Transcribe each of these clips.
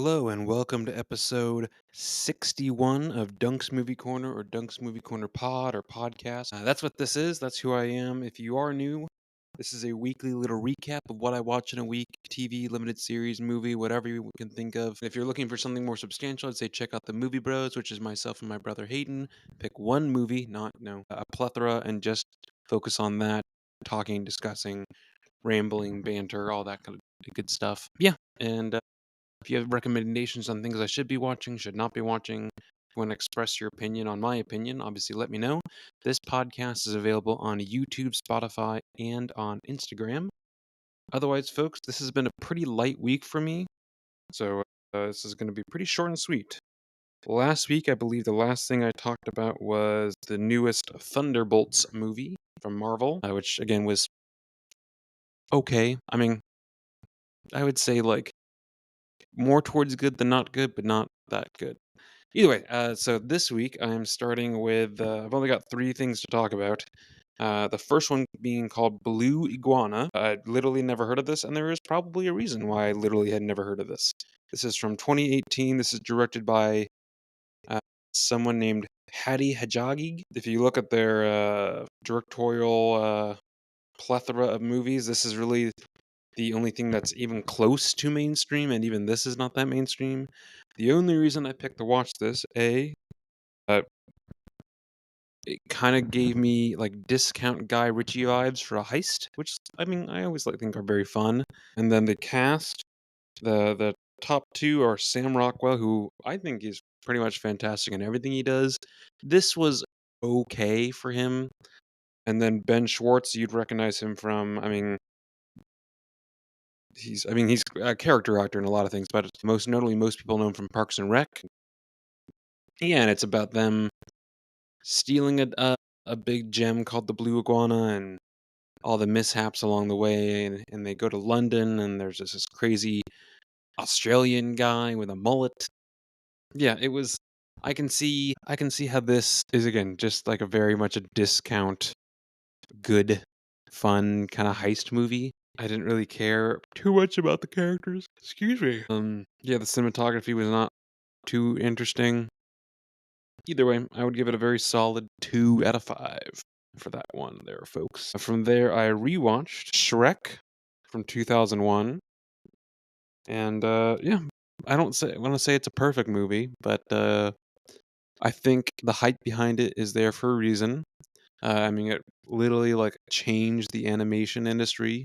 Hello and welcome to episode 61 of Dunk's Movie Corner or Dunk's Movie Corner Pod or podcast. That's what this is. That's who I am. If you are new, this is a weekly little recap of what I watch in a week: TV, limited series, movie, whatever you can think of. If you're looking for something more substantial, I'd say check out the Movie Bros, which is myself and my brother Hayden. Pick one movie, not a plethora, and just focus on that, talking, discussing, rambling, banter, all that kind of good stuff. Yeah, and if you have recommendations on things I should be watching, should not be watching, if you want to express your opinion on my opinion, obviously let me know. This podcast is available on YouTube, Spotify, and on Instagram. Otherwise, folks, this has been a pretty light week for me, so this is going to be pretty short and sweet. Last week, I believe the last thing I talked about was the newest Thunderbolts movie from Marvel, which again was okay. I mean, I would say like more towards good than not good, but not that good. Either way, so this week I'm starting with, I've only got three things to talk about. The first one being called Blue Iguana. I'd literally never heard of this, and there is probably a reason why I literally had never heard of this. This is from 2018. This is directed by uh, someone named Hadi Hajagi. If you look at their directorial plethora of movies, this is really the only thing that's even close to mainstream, and even this is not that mainstream. The only reason I picked to watch this, uh, it kind of gave me like discount Guy Ritchie vibes for a heist, which I mean I always think are very fun. And then the cast, the top two are Sam Rockwell, who I think is pretty much fantastic in everything he does. This was okay for him. And then Ben Schwartz, you'd recognize him from, he's a character actor in a lot of things, but most notably, most people know him from Parks and Rec. Yeah, and it's about them stealing a big gem called the Blue Iguana and all the mishaps along the way. And they go to London, and there's this crazy Australian guy with a mullet. Yeah, it was. I can see how this is again just like a very much a discount, good, fun kind of heist movie. I didn't really care too much about the characters. Excuse me. Yeah, the cinematography was not too interesting. Either way, I would give it a very solid 2 out of 5 for that one there, folks. From there, I rewatched Shrek from 2001. And yeah, I don't say want to say it's a perfect movie, but I think the hype behind it is there for a reason. It literally like changed the animation industry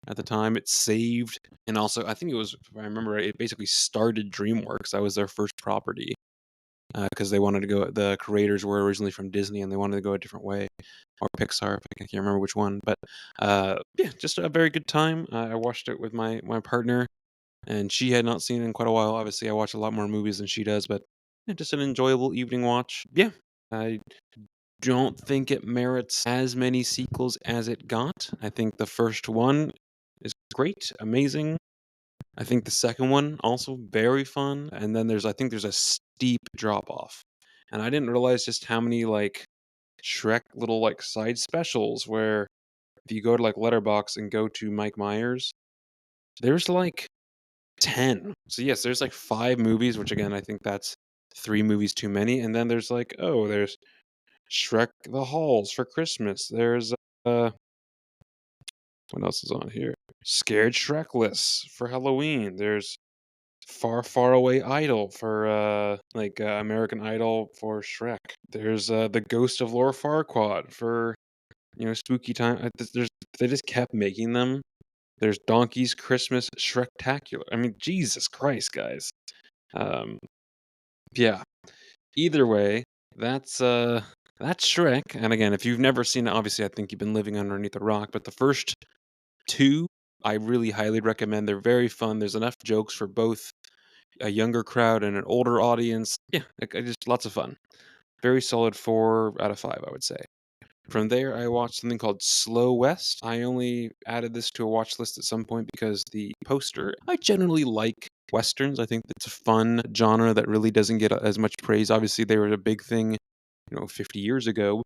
at the time. It saved, and also I think it was, if I remember right, it basically started DreamWorks. That was their first property because they wanted to go. The creators were originally from Disney, and they wanted to go a different way, or Pixar. I can't remember which one, but yeah, just a very good time. I watched it with my partner, and she had not seen it in quite a while. Obviously, I watch a lot more movies than she does, but yeah, just an enjoyable evening watch. Yeah, I don't think it merits as many sequels as it got. I think the first one is great, amazing. I think the second one also very fun, and then I think there's a steep drop off. And I didn't realize just how many like Shrek little like side specials where if you go to like Letterbox and go to Mike Myers, there's like 10. So yes, there's like 5 movies, which again I think that's 3 movies too many. And then there's Shrek the Halls for Christmas. There's uh what else is on here? Scared Shrekless for Halloween. There's Far Far Away Idol for American Idol for Shrek. There's the Ghost of Lord Farquaad for spooky time. They just kept making them. There's Donkey's Christmas Shrektacular. I mean, Jesus Christ, guys. Um, yeah. Either way, that's Shrek. And again, if you've never seen it, obviously I think you've been living underneath a rock. But the first 2, I really highly recommend. They're very fun. There's enough jokes for both a younger crowd and an older audience. Yeah, just lots of fun. Very solid 4 out of 5, I would say. From there, I watched something called Slow West. I only added this to a watch list at some point because the poster. I generally like westerns. I think it's a fun genre that really doesn't get as much praise. Obviously, they were a big thing, 50 years ago.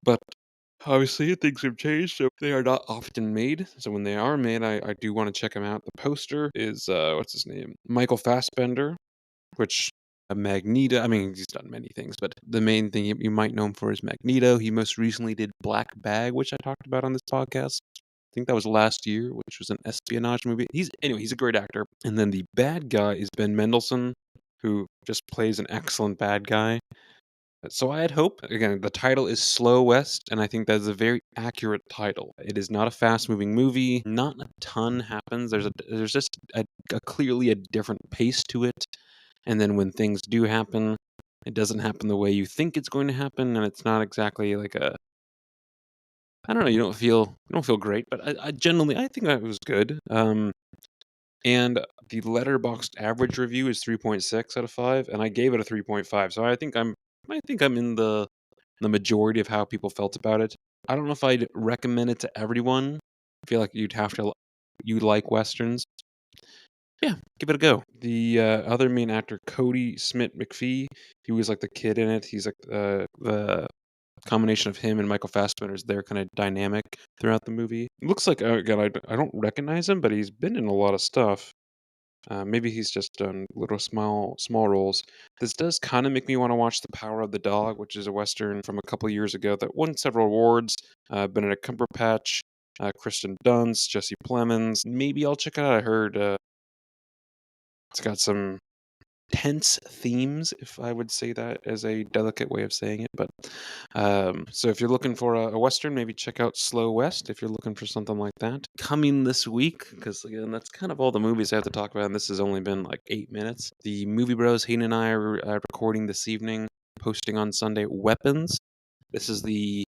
But Obviously, things have changed, so they are not often made. So when they are made, I do want to check them out. The poster is what's his name? Michael Fassbender, which a Magneto. I mean, he's done many things, but the main thing you might know him for is Magneto. He most recently did Black Bag, which I talked about on this podcast. I think that was last year, which was an espionage movie. He's a great actor. And then the bad guy is Ben Mendelsohn, who just plays an excellent bad guy. So I had hope. Again, the title is Slow West, and I think that is a very accurate title. It is not a fast-moving movie. Not a ton happens. There's just a clearly a different pace to it. And then when things do happen, it doesn't happen the way you think it's going to happen, and it's not exactly like a I don't know. You don't feel great, but I generally I think that was good. And the letterboxed average review is 3.6 out of 5, and I gave it a 3.5. So I think I'm in the majority of how people felt about it. I don't know if I'd recommend it to everyone. I feel like you like westerns. Yeah, give it a go. The other main actor, Cody Smith McPhee, he was like the kid in it. He's like the combination of him and Michael Fassbender's their kind of dynamic throughout the movie. It looks like again, I don't recognize him, but he's been in a lot of stuff. Maybe he's just done little small roles. This does kind of make me want to watch The Power of the Dog, which is a western from a couple years ago that won several awards. Benedict Cumberbatch, Kristen Dunst, Jesse Plemons. Maybe I'll check it out. I heard it's got some tense themes, if I would say that as a delicate way of saying it. But so if you're looking for a western, maybe check out Slow West. If you're looking for something like that, coming this week, because again, that's kind of all the movies I have to talk about, and this has only been like 8 minutes. The Movie Bros, Hayden and I are recording this evening, posting on Sunday. Weapons. This is the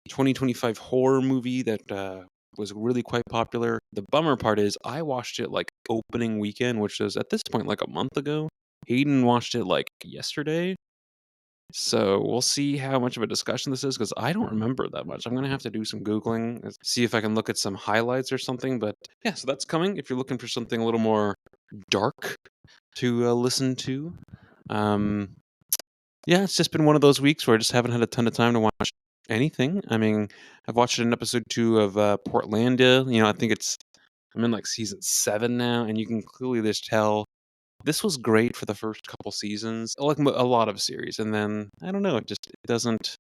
2025 horror movie that was really quite popular. The bummer part is I watched it like opening weekend, which was at this point like a month ago. Hayden watched it like yesterday. So we'll see how much of a discussion this is because I don't remember that much. I'm going to have to do some Googling, see if I can look at some highlights or something. But yeah, so that's coming if you're looking for something a little more dark to listen to. Um, yeah, it's just been one of those weeks where I just haven't had a ton of time to watch anything. I mean, I've watched an episode 2 of Portlandia. I think I'm in like season 7 now, and you can clearly just tell this was great for the first couple seasons, like a lot of series, and then I don't know, it doesn't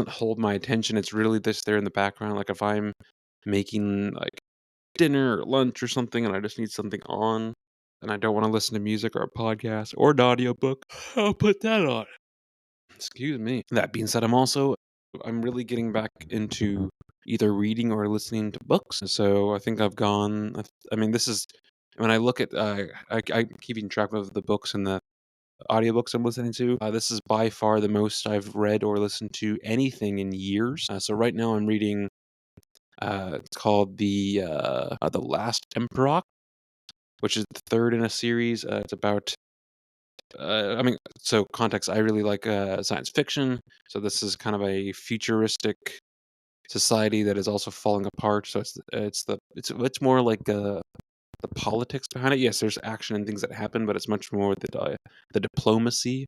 hold my attention. It's really just there in the background. Like if I'm making like dinner or lunch or something, and I just need something on, and I don't want to listen to music or a podcast or an audiobook, I'll put that on. Excuse me. That being said, I'm really getting back into either reading or listening to books. So I think I've gone. I mean, this is when I look at. I'm keeping track of the books and the audiobooks I'm listening to. This is by far the most I've read or listened to anything in years. So right now I'm reading. It's called the Last Emperor, which is the third in a series. It's about I mean, so context, I really like science fiction. So this is kind of a futuristic society that is also falling apart. So it's more like the politics behind it. Yes, there's action and things that happen, but it's much more the diplomacy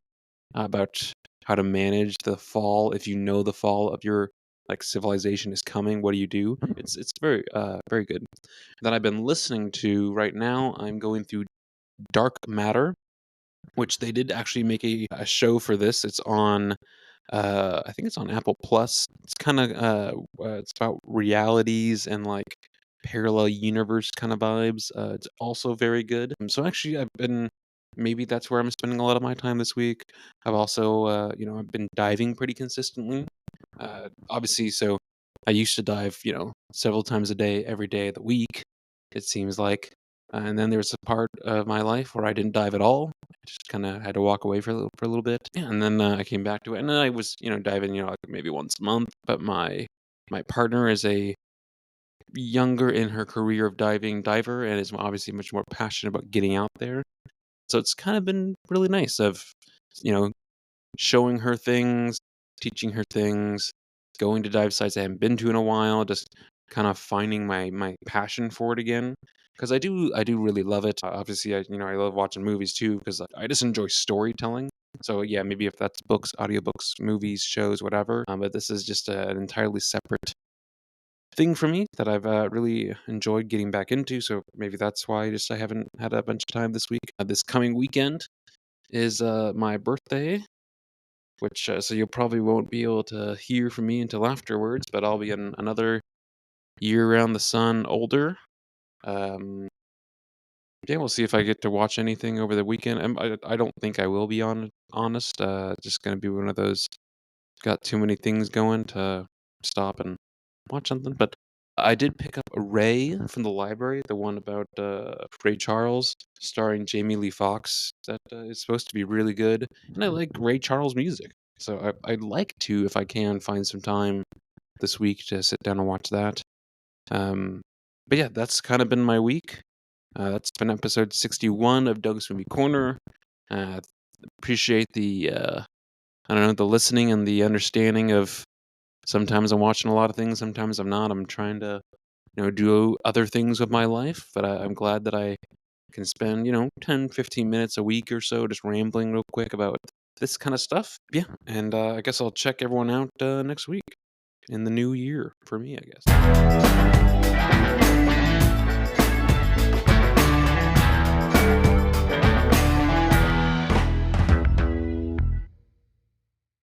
about how to manage the fall. If you know the fall of your like civilization is coming, what do you do? It's very good. That I've been listening to right now. I'm going through Dark Matter, which they did actually make a show for this. It's on, I think it's on Apple Plus. It's kind of, it's about realities and like parallel universe kind of vibes. It's also very good. So actually, maybe that's where I'm spending a lot of my time this week. I've also, I've been diving pretty consistently. Obviously, so I used to dive, several times a day, every day of the week, it seems like. And then there was a part of my life where I didn't dive at all. I just kind of had to walk away for a little bit. Yeah, and then I came back to it, and then I was diving like maybe once a month. But my partner is a younger in her career of diver, and is obviously much more passionate about getting out there. So it's kind of been really nice of you know showing her things, teaching her things, going to dive sites I haven't been to in a while, just kind of finding my passion for it again. Because I do really love it. Obviously, I love watching movies too because I just enjoy storytelling. So yeah, maybe if that's books, audiobooks, movies, shows, whatever. But this is just an entirely separate thing for me that I've really enjoyed getting back into. So maybe that's why just I haven't had a bunch of time this week. This coming weekend is my birthday, which so you probably won't be able to hear from me until afterwards. But I'll be in another year around the sun older. Um, yeah, we'll see if I get to watch anything over the weekend. I don't think I will be honest. Just gonna be one of those got too many things going to stop and watch something. But I did pick up a Ray from the library, the one about Ray Charles, starring Jamie Lee Fox. That is supposed to be really good, and I like Ray Charles music, so I'd like to, if I can, find some time this week to sit down and watch that. Um, but yeah, that's kind of been my week. That's been episode 61 of Doug's Movie Corner. Uh, appreciate the I don't know, the listening and the understanding of sometimes I'm watching a lot of things, sometimes I'm not. I'm trying to, do other things with my life, but I'm glad that I can spend, 10, 15 minutes a week or so just rambling real quick about this kind of stuff. Yeah. And I guess I'll check everyone out next week in the new year for me, I guess.